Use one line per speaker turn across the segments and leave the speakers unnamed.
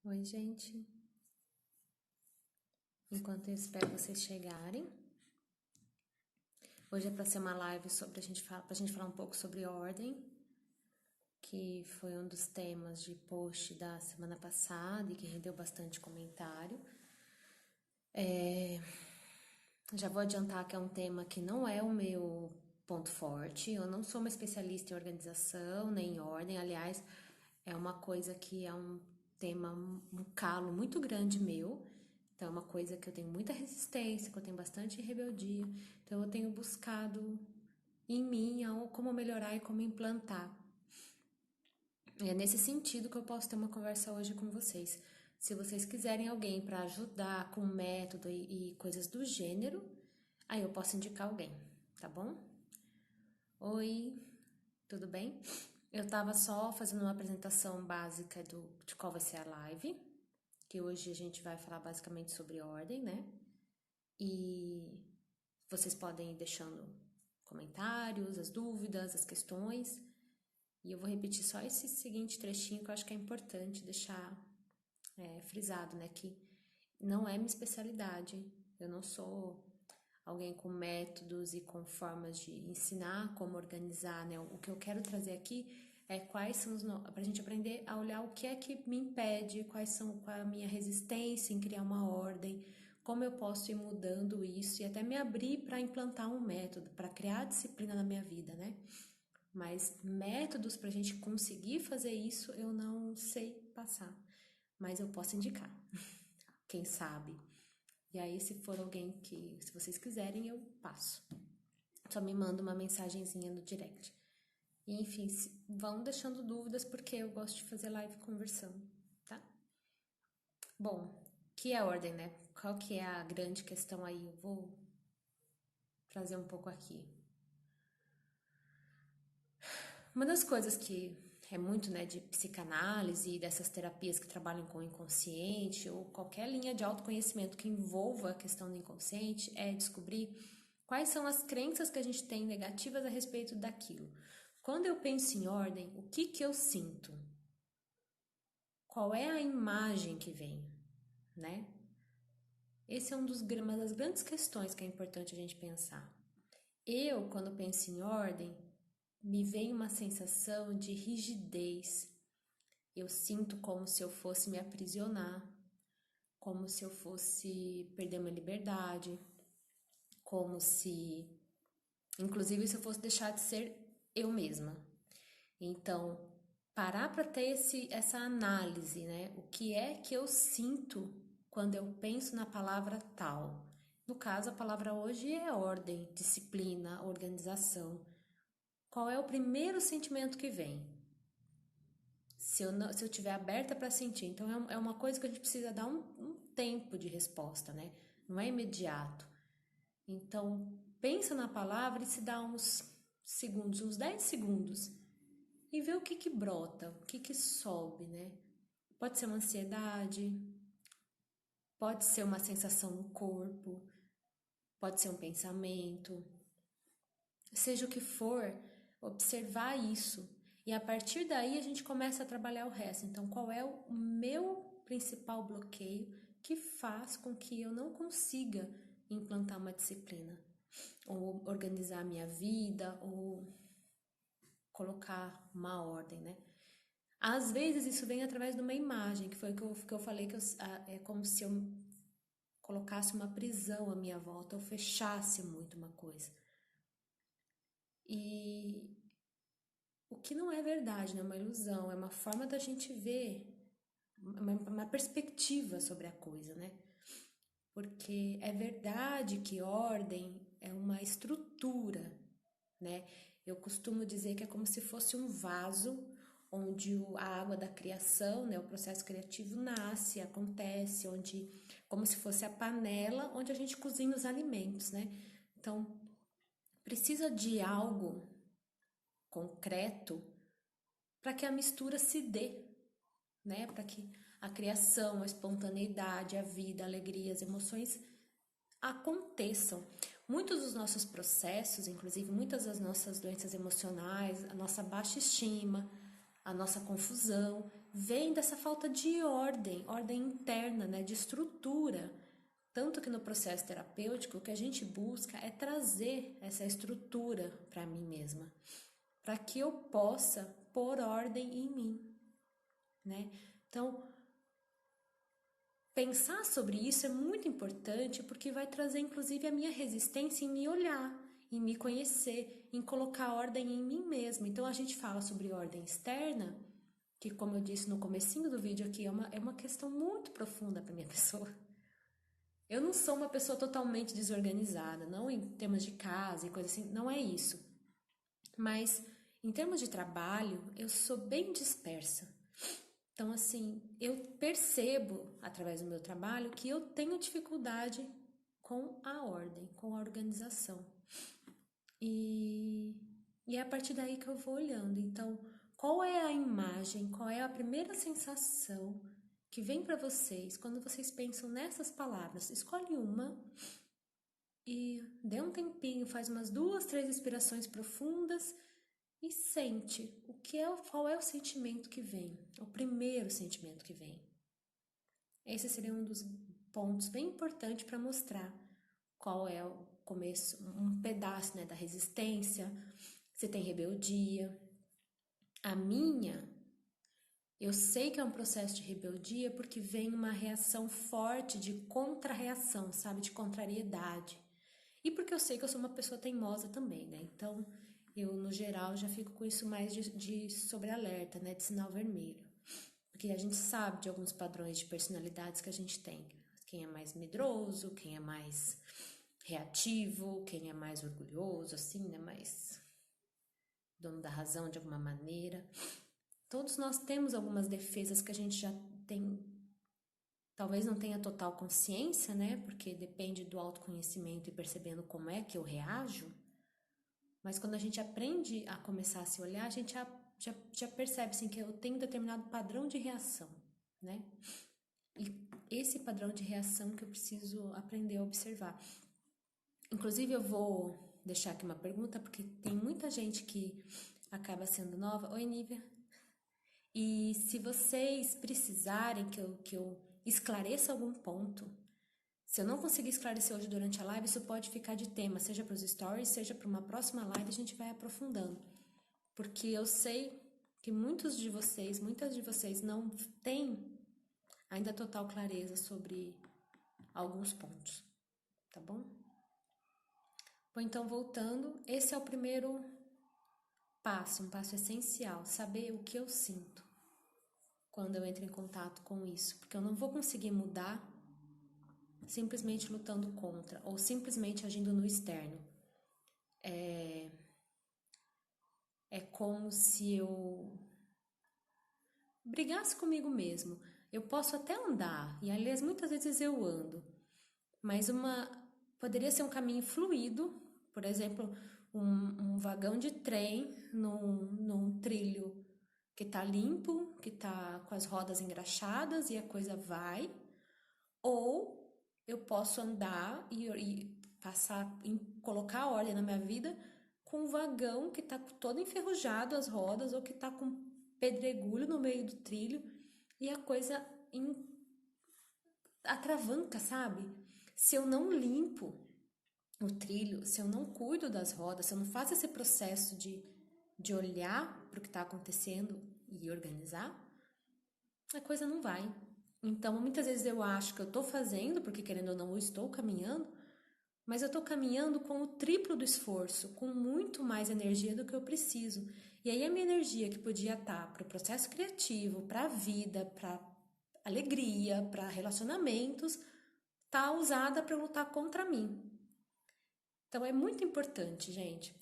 Oi, gente. Enquanto eu espero vocês chegarem, hoje é para ser uma live sobre pra gente falar um pouco sobre ordem, que foi um dos temas de post da semana passada e que rendeu bastante comentário. Já vou adiantar que é um tema que não é o meu ponto forte. Eu não sou uma especialista em organização nem em ordem. Aliás, é uma coisa que é um tema, um calo muito grande meu. Então, é uma coisa que eu tenho muita resistência, que eu tenho bastante rebeldia. Então, eu tenho buscado em mim como melhorar e como implantar. É nesse sentido que eu posso ter uma conversa hoje com vocês. Se vocês quiserem alguém para ajudar com método e coisas do gênero, aí eu posso indicar alguém, tá bom? Oi, tudo bem? Eu tava só fazendo uma apresentação básica de qual vai ser a live, que hoje a gente vai falar basicamente sobre ordem, né? E vocês podem ir deixando comentários, as dúvidas, as questões. E eu vou repetir só esse seguinte trechinho que eu acho que é importante deixar frisado, né? Que não é minha especialidade. Eu não sou alguém com métodos e com formas de ensinar como organizar, né? O que eu quero trazer aqui é quais são para a gente aprender a olhar o que é que me impede, qual é a minha resistência em criar uma ordem, como eu posso ir mudando isso e até me abrir para implantar um método, para criar disciplina na minha vida, né? Mas métodos para a gente conseguir fazer isso eu não sei passar, mas eu posso indicar, quem sabe. E aí, se for alguém se vocês quiserem, eu passo. Só me manda uma mensagenzinha no direct. E, enfim, vão deixando dúvidas porque eu gosto de fazer live conversando, tá? Bom, que é a ordem, né? Qual que é a grande questão aí? Eu vou trazer um pouco aqui. Uma das coisas que é muito, né, de psicanálise e dessas terapias que trabalham com o inconsciente ou qualquer linha de autoconhecimento que envolva a questão do inconsciente é descobrir quais são as crenças que a gente tem negativas a respeito daquilo. Quando eu penso em ordem, o que eu sinto? Qual é a imagem que vem, né? Esse é uma das grandes questões que é importante a gente pensar. Eu, quando penso em ordem, me vem uma sensação de rigidez. Eu sinto como se eu fosse me aprisionar, como se eu fosse perder minha liberdade, como se, inclusive, se eu fosse deixar de ser eu mesma. Então, parar para ter essa análise, né? O que é que eu sinto quando eu penso na palavra tal? No caso, a palavra hoje é ordem, disciplina, organização. Qual é o primeiro sentimento que vem? Se eu estiver aberta para sentir. Então, é uma coisa que a gente precisa dar um tempo de resposta, né? Não é imediato. Então, pensa na palavra e se dá uns segundos, uns 10 segundos, e vê o que brota, o que sobe, né? Pode ser uma ansiedade, pode ser uma sensação no corpo, pode ser um pensamento. Seja o que for, observar isso. E a partir daí a gente começa a trabalhar o resto. Então, qual é o meu principal bloqueio que faz com que eu não consiga implantar uma disciplina? Ou organizar a minha vida, ou colocar uma ordem, né? Às vezes isso vem através de uma imagem, que foi o que eu falei, é como se eu colocasse uma prisão à minha volta, eu fechasse muito uma coisa. E o que não é verdade, né? É uma ilusão, é uma forma da gente ver, uma perspectiva sobre a coisa, né? Porque é verdade que ordem é uma estrutura, né? Eu costumo dizer que é como se fosse um vaso onde a água da criação, né, o processo criativo nasce, acontece, onde como se fosse a panela onde a gente cozinha os alimentos, né? Então, precisa de algo concreto para que a mistura se dê, né? Para que a criação, a espontaneidade, a vida, a alegria, as emoções aconteçam. Muitos dos nossos processos, inclusive muitas das nossas doenças emocionais, a nossa baixa estima, a nossa confusão, vem dessa falta de ordem interna, né, de estrutura. Tanto que no processo terapêutico, o que a gente busca é trazer essa estrutura para mim mesma, para que eu possa pôr ordem em mim, né? Então, pensar sobre isso é muito importante porque vai trazer inclusive a minha resistência em me olhar, em me conhecer, em colocar ordem em mim mesma. Então a gente fala sobre ordem externa, que como eu disse no comecinho do vídeo aqui, é uma questão muito profunda para minha pessoa. Eu não sou uma pessoa totalmente desorganizada, não em termos de casa e coisa assim, não é isso. Mas em termos de trabalho, eu sou bem dispersa. Então, assim, eu percebo através do meu trabalho que eu tenho dificuldade com a ordem, com a organização. E, e é a partir daí que eu vou olhando. Então, qual é a imagem, qual é a primeira sensação que vem para vocês quando vocês pensam nessas palavras? Escolhe uma e dê um tempinho, faz umas 2, 3 respirações profundas e sente qual é o sentimento que vem, o primeiro sentimento que vem. Esse seria um dos pontos bem importantes para mostrar qual é o começo, um pedaço, né, da resistência, se tem rebeldia. A minha, eu sei que é um processo de rebeldia porque vem uma reação forte de contra-reação, sabe, de contrariedade. E porque eu sei que eu sou uma pessoa teimosa também, né? Então, eu, no geral, já fico com isso mais de sobrealerta, né? De sinal vermelho. Porque a gente sabe de alguns padrões de personalidades que a gente tem. Quem é mais medroso, quem é mais reativo, quem é mais orgulhoso, assim, né? Mais dono da razão de alguma maneira. Todos nós temos algumas defesas que a gente já tem. Talvez não tenha total consciência, né? Porque depende do autoconhecimento e percebendo como é que eu reajo. Mas quando a gente aprende a começar a se olhar, a gente já percebe assim, que eu tenho um determinado padrão de reação, né? E esse padrão de reação que eu preciso aprender a observar. Inclusive, eu vou deixar aqui uma pergunta, porque tem muita gente que acaba sendo nova. Oi, Nívia. E se vocês precisarem que eu esclareça algum ponto, se eu não conseguir esclarecer hoje durante a live, isso pode ficar de tema, seja para os stories, seja para uma próxima live, a gente vai aprofundando. Porque eu sei que muitas de vocês não têm ainda total clareza sobre alguns pontos, tá bom? Bom, então voltando, esse é o primeiro passo, um passo essencial, saber o que eu sinto quando eu entro em contato com isso, porque eu não vou conseguir mudar simplesmente lutando contra ou simplesmente agindo no externo. É como se eu brigasse comigo mesmo. Eu posso até andar, e aliás, muitas vezes eu ando, mas poderia ser um caminho fluido, por exemplo, um vagão de trem num trilho que tá limpo, que tá com as rodas engraxadas e a coisa vai, ou eu posso andar e passar, colocar ordem na minha vida com um vagão que tá todo enferrujado as rodas ou que tá com pedregulho no meio do trilho e a coisa atravanca, sabe? Se eu não limpo o trilho, se eu não cuido das rodas, se eu não faço esse processo de olhar para o que está acontecendo e organizar, a coisa não vai. Então, muitas vezes eu acho que eu estou fazendo, porque querendo ou não, eu estou caminhando, mas eu estou caminhando com o triplo do esforço, com muito mais energia do que eu preciso. E aí a minha energia que podia estar para o processo criativo, para a vida, para alegria, para relacionamentos, tá usada para lutar contra mim. Então é muito importante, gente,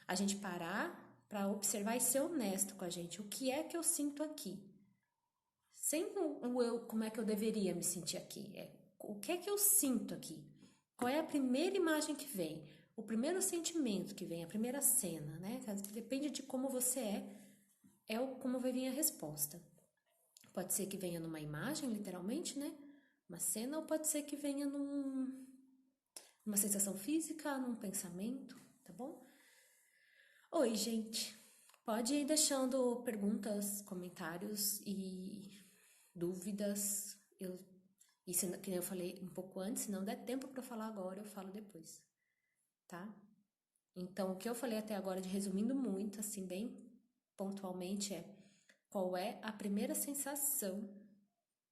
a gente parar para observar e ser honesto com a gente. O que é que eu sinto aqui? Sem o eu, como é que eu deveria me sentir aqui? O que é que eu sinto aqui? Qual é a primeira imagem que vem? O primeiro sentimento que vem, a primeira cena, né? Depende de como você como vai vir a resposta. Pode ser que venha numa imagem, literalmente, né? Uma cena, ou pode ser que venha numa sensação física, num pensamento, tá bom? Oi, gente. Pode ir deixando perguntas, comentários e dúvidas. Que nem eu falei um pouco antes, se não der tempo para falar agora, eu falo depois, tá? Então, o que eu falei até agora, de resumindo muito, assim, bem pontualmente, é qual é a primeira sensação,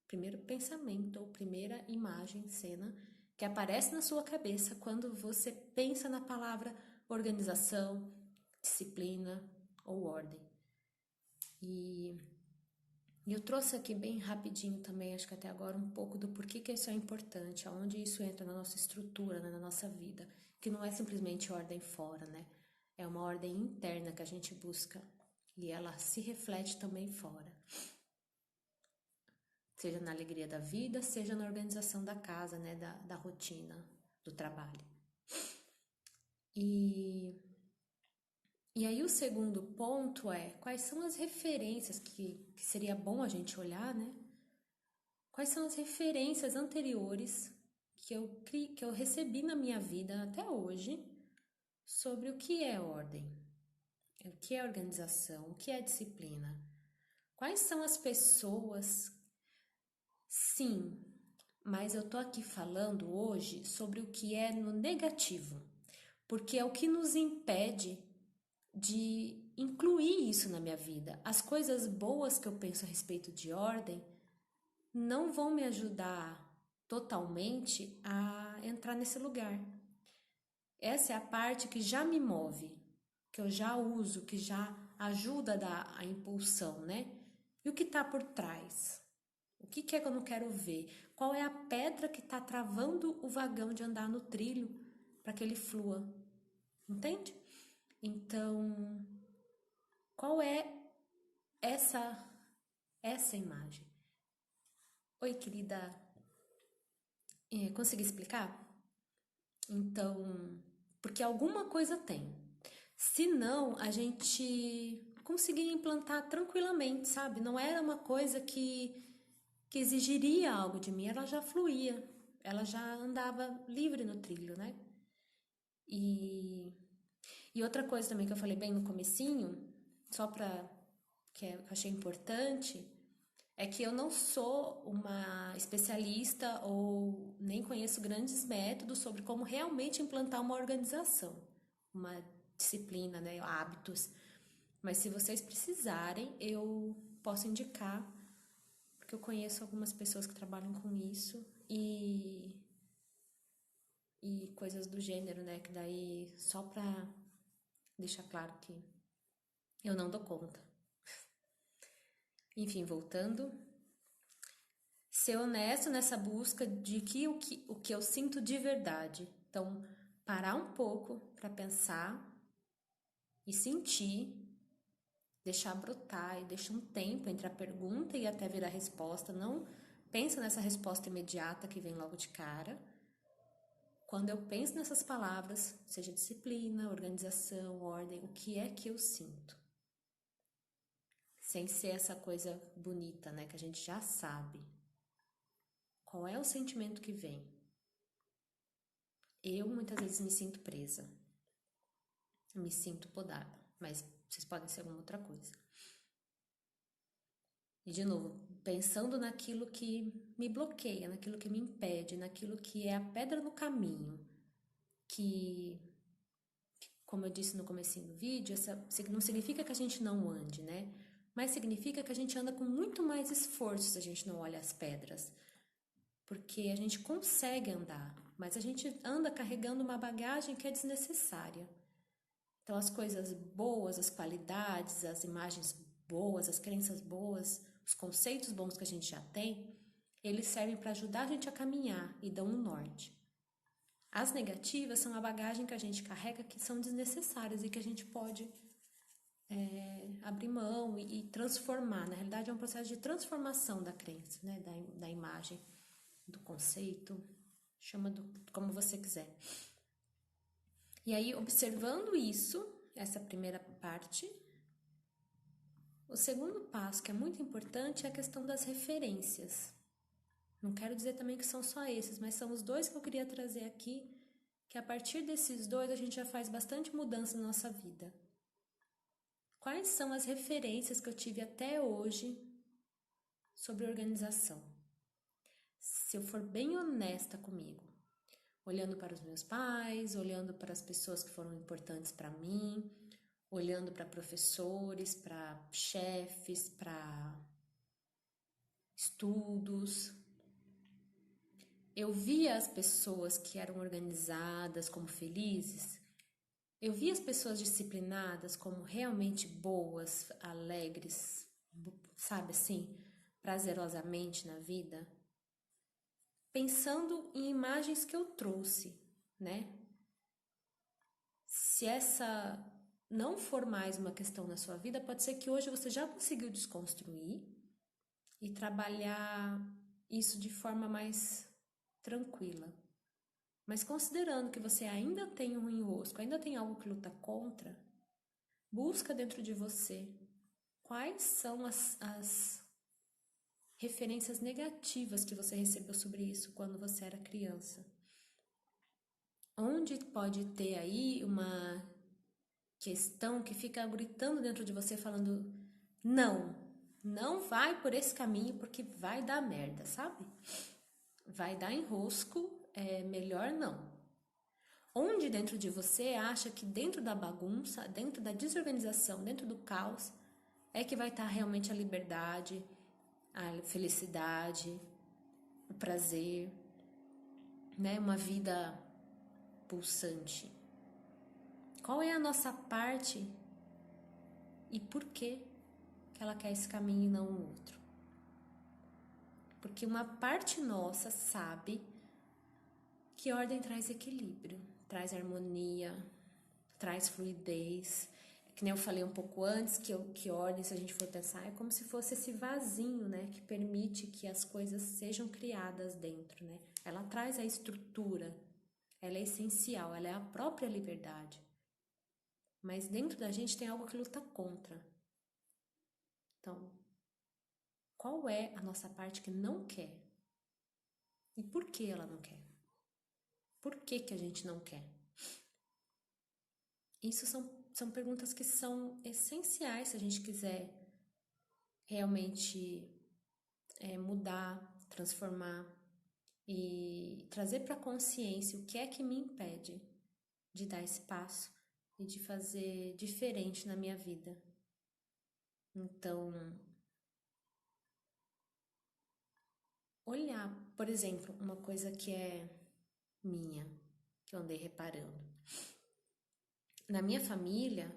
primeiro pensamento ou primeira imagem, cena que aparece na sua cabeça quando você pensa na palavra organização, disciplina ou ordem. E eu trouxe aqui bem rapidinho também, acho que até agora, um pouco do porquê que isso é importante, aonde isso entra na nossa estrutura, né, na nossa vida, que não é simplesmente ordem fora, né? É uma ordem interna que a gente busca e ela se reflete também fora. Seja na alegria da vida, seja na organização da casa, né, da rotina, do trabalho. E aí o segundo ponto é quais são as referências que seria bom a gente olhar, né? Quais são as referências anteriores que eu recebi na minha vida até hoje sobre o que é ordem, o que é organização, o que é disciplina? Quais são as pessoas? Sim, mas eu tô aqui falando hoje sobre o que é no negativo, porque é o que nos impede de incluir isso na minha vida. As coisas boas que eu penso a respeito de ordem não vão me ajudar totalmente a entrar nesse lugar. Essa é a parte que já me move, que eu já uso, que já ajuda a dar a impulsão, né? E o que está por trás? O que é que eu não quero ver? Qual é a pedra que está travando o vagão de andar no trilho para que ele flua? Entende? Então, qual é essa imagem? Oi, querida, consegui explicar? Então, porque alguma coisa tem. Se não, a gente conseguia implantar tranquilamente, sabe? Não era uma coisa que exigiria algo de mim, ela já fluía, ela já andava livre no trilho, né? E, e outra coisa também que eu falei bem no comecinho, só para que eu achei importante, é que eu não sou uma especialista ou nem conheço grandes métodos sobre como realmente implantar uma organização, uma disciplina, né, hábitos. Mas se vocês precisarem, eu posso indicar, porque eu conheço algumas pessoas que trabalham com isso e coisas do gênero, né, que daí só pra deixar claro que eu não dou conta. Enfim, voltando, ser honesto nessa busca de o que eu sinto de verdade. Então, parar um pouco para pensar e sentir, deixar brotar e deixar um tempo entre a pergunta e até vir a resposta. Não pensa nessa resposta imediata que vem logo de cara. Quando eu penso nessas palavras, seja disciplina, organização, ordem, o que é que eu sinto? Sem ser essa coisa bonita, né, que a gente já sabe. Qual é o sentimento que vem? Eu muitas vezes me sinto presa, me sinto podada, mas vocês podem ser alguma outra coisa. E de novo, pensando naquilo que me bloqueia, naquilo que me impede, naquilo que é a pedra no caminho, que como eu disse no comecinho do vídeo, não significa que a gente não ande, né? Mas significa que a gente anda com muito mais esforço se a gente não olha as pedras. Porque a gente consegue andar, mas a gente anda carregando uma bagagem que é desnecessária. Então, as coisas boas, as qualidades, as imagens boas, as crenças boas, os conceitos bons que a gente já tem, eles servem para ajudar a gente a caminhar e dão um norte. As negativas são a bagagem que a gente carrega que são desnecessárias e que a gente pode abrir mão e transformar. Na realidade, é um processo de transformação da crença, né? Da imagem, do conceito, chama como você quiser. E aí, observando isso, essa primeira parte, o segundo passo, que é muito importante, é a questão das referências. Não quero dizer também que são só esses, mas são os dois que eu queria trazer aqui, que a partir desses dois a gente já faz bastante mudança na nossa vida. quais são as referências que eu tive até hoje sobre organização. Se eu for bem honesta comigo, olhando para os meus pais, olhando para as pessoas que foram importantes para mim, olhando para professores, para chefes, para estudos, eu via as pessoas que eram organizadas como felizes, eu via as pessoas disciplinadas como realmente boas, alegres, sabe assim, prazerosamente na vida, pensando em imagens que eu trouxe, né? Se essa não for mais uma questão na sua vida, pode ser que hoje você já conseguiu desconstruir e trabalhar isso de forma mais tranquila. Mas considerando que você ainda tem um enrosco, ainda tem algo que luta contra, busca dentro de você quais são as referências negativas que você recebeu sobre isso quando você era criança. Onde pode ter aí uma questão que fica gritando dentro de você falando não vai por esse caminho porque vai dar merda, sabe? Vai dar enrosco, é melhor não. Onde dentro de você acha que dentro da bagunça, dentro da desorganização, dentro do caos, é que vai estar realmente a liberdade, a felicidade, o prazer, né? Uma vida pulsante. Qual é a nossa parte e por que ela quer esse caminho e não o outro? Porque uma parte nossa sabe que ordem traz equilíbrio, traz harmonia, traz fluidez. Que nem eu falei um pouco antes, que ordem, se a gente for pensar, é como se fosse esse vasinho, né? Que permite que as coisas sejam criadas dentro, né? Ela traz a estrutura, ela é essencial, ela é a própria liberdade. Mas dentro da gente tem algo que luta contra. Então, qual é a nossa parte que não quer? E por que ela não quer? Por que que a gente não quer? Isso são perguntas que são essenciais se a gente quiser realmente mudar, transformar e trazer para a consciência o que é que me impede de dar esse passo e de fazer diferente na minha vida. Então, olhar, por exemplo, uma coisa que é minha, que eu andei reparando. Na minha família,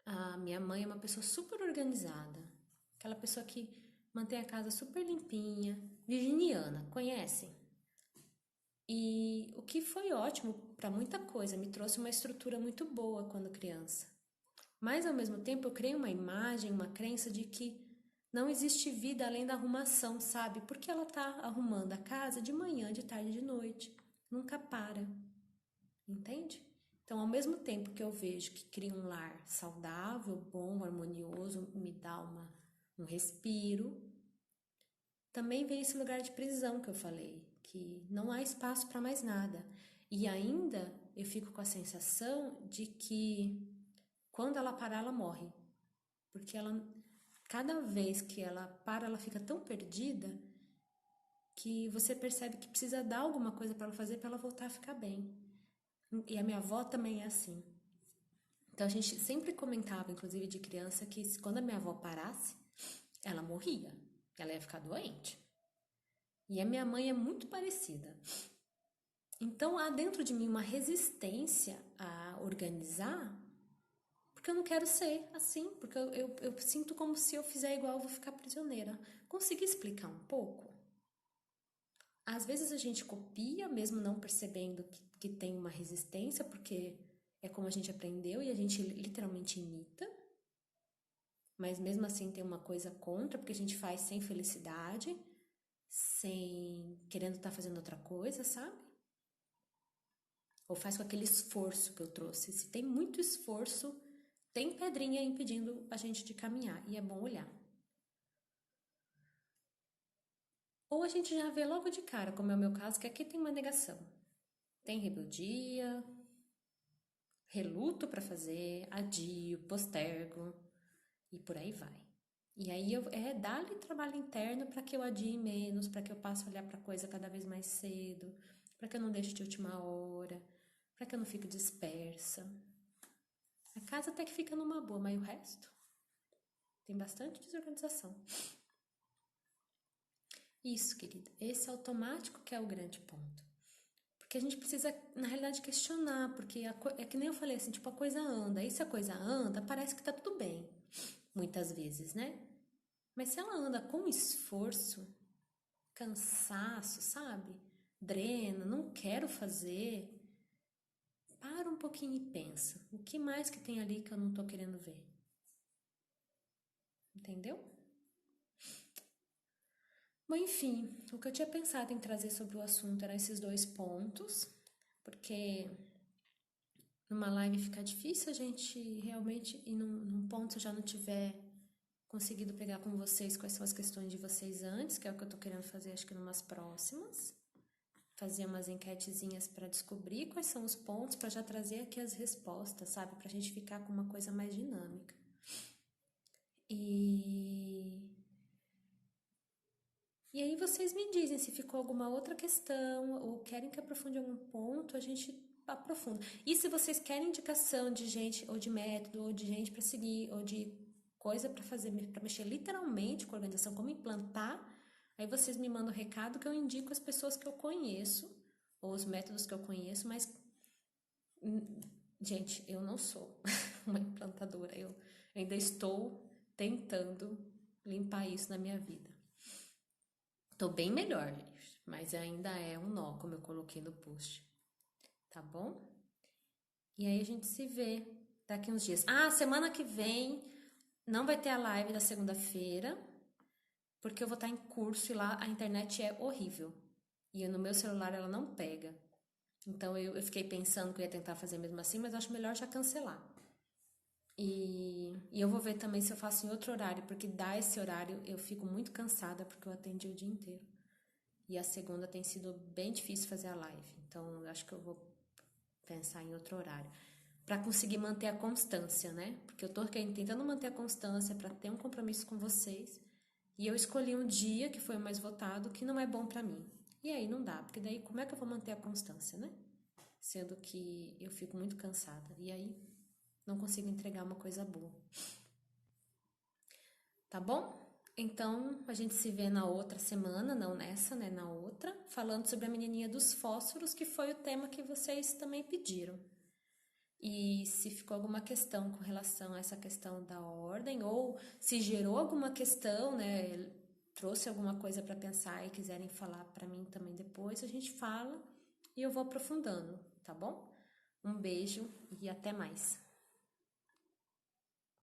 a minha mãe é uma pessoa super organizada. Aquela pessoa que mantém a casa super limpinha, virginiana, conhecem? E o que foi ótimo para muita coisa, me trouxe uma estrutura muito boa quando criança. Mas ao mesmo tempo eu criei uma imagem, uma crença de que não existe vida além da arrumação, sabe? Porque ela tá arrumando a casa de manhã, de tarde, de noite. Nunca para. Entende? Então, ao mesmo tempo que eu vejo que cria um lar saudável, bom, harmonioso, me dá um respiro, também vem esse lugar de prisão que eu falei, que não há espaço para mais nada. E ainda eu fico com a sensação de que quando ela parar, ela morre. Porque ela, cada vez que ela para, ela fica tão perdida que você percebe que precisa dar alguma coisa para ela fazer para ela voltar a ficar bem. E a minha avó também é assim. Então a gente sempre comentava, inclusive de criança, que quando a minha avó parasse, ela morria, ela ia ficar doente. E a minha mãe é muito parecida. Então há dentro de mim uma resistência a organizar, porque eu não quero ser assim, porque eu sinto como se eu fizer igual eu vou ficar prisioneira. Consegui explicar um pouco? Às vezes a gente copia, mesmo não percebendo que tem uma resistência, porque é como a gente aprendeu e a gente literalmente imita. Mas mesmo assim tem uma coisa contra, porque a gente faz sem felicidade, sem querendo estar fazendo outra coisa, sabe? Ou faz com aquele esforço que eu trouxe. Se tem muito esforço, tem pedrinha impedindo a gente de caminhar, e é bom olhar. Ou a gente já vê logo de cara, como é o meu caso, que aqui tem uma negação. Tem rebeldia, reluto para fazer, adio, postergo e por aí vai. E aí dar-lhe trabalho interno para que eu adie menos, para que eu passe a olhar para a coisa cada vez mais cedo, para que eu não deixe de última hora, para que eu não fique dispersa. A casa até que fica numa boa, mas o resto tem bastante desorganização. Isso, querida, esse automático que é o grande ponto. Porque a gente precisa, na realidade, questionar, porque é que nem eu falei assim, tipo, a coisa anda, e se a coisa anda, parece que tá tudo bem, muitas vezes, né? Mas se ela anda com esforço, cansaço, sabe? Drena, não quero fazer, para um pouquinho e pensa, o que mais que tem ali que eu não tô querendo ver? Entendeu? Bom, enfim, o que eu tinha pensado em trazer sobre o assunto eram esses dois pontos, porque numa live fica difícil a gente realmente ir num ponto se eu já não tiver conseguido pegar com vocês quais são as questões de vocês antes, que é o que eu tô querendo fazer, acho que numas próximas. Fazer umas enquetezinhas para descobrir quais são os pontos, para já trazer aqui as respostas, sabe? Pra gente ficar com uma coisa mais dinâmica. E aí vocês me dizem se ficou alguma outra questão ou querem que aprofunde algum ponto, a gente aprofunda. E se vocês querem indicação de gente, ou de método, ou de gente para seguir, ou de coisa para fazer, para mexer literalmente com a organização, como implantar, aí vocês me mandam o recado que eu indico as pessoas que eu conheço, ou os métodos que eu conheço, mas, gente, eu não sou uma implantadora, eu ainda estou tentando limpar isso na minha vida. Tô bem melhor, gente, mas ainda é um nó, como eu coloquei no post, tá bom? E aí a gente se vê daqui uns dias. Ah, semana que vem não vai ter a live da segunda-feira, porque eu vou estar em curso e lá a internet é horrível. E no meu celular ela não pega. Então eu fiquei pensando que eu ia tentar fazer mesmo assim, mas acho melhor já cancelar. E eu vou ver também se eu faço em outro horário, porque dá esse horário eu fico muito cansada, porque eu atendi o dia inteiro. E a segunda tem sido bem difícil fazer a live. Então, eu acho que eu vou pensar em outro horário. Para conseguir manter a constância, né? Porque eu tô tentando manter a constância para ter um compromisso com vocês. E eu escolhi um dia que foi o mais votado, que não é bom para mim. E aí não dá, porque daí como é que eu vou manter a constância, né? Sendo que eu fico muito cansada. E aí não consigo entregar uma coisa boa. Tá bom? Então, a gente se vê na outra semana, não nessa, né? Na outra, falando sobre a menininha dos fósforos, que foi o tema que vocês também pediram. E se ficou alguma questão com relação a essa questão da ordem, ou se gerou alguma questão, né? Trouxe alguma coisa para pensar e quiserem falar para mim também depois, a gente fala e eu vou aprofundando, tá bom? Um beijo e até mais.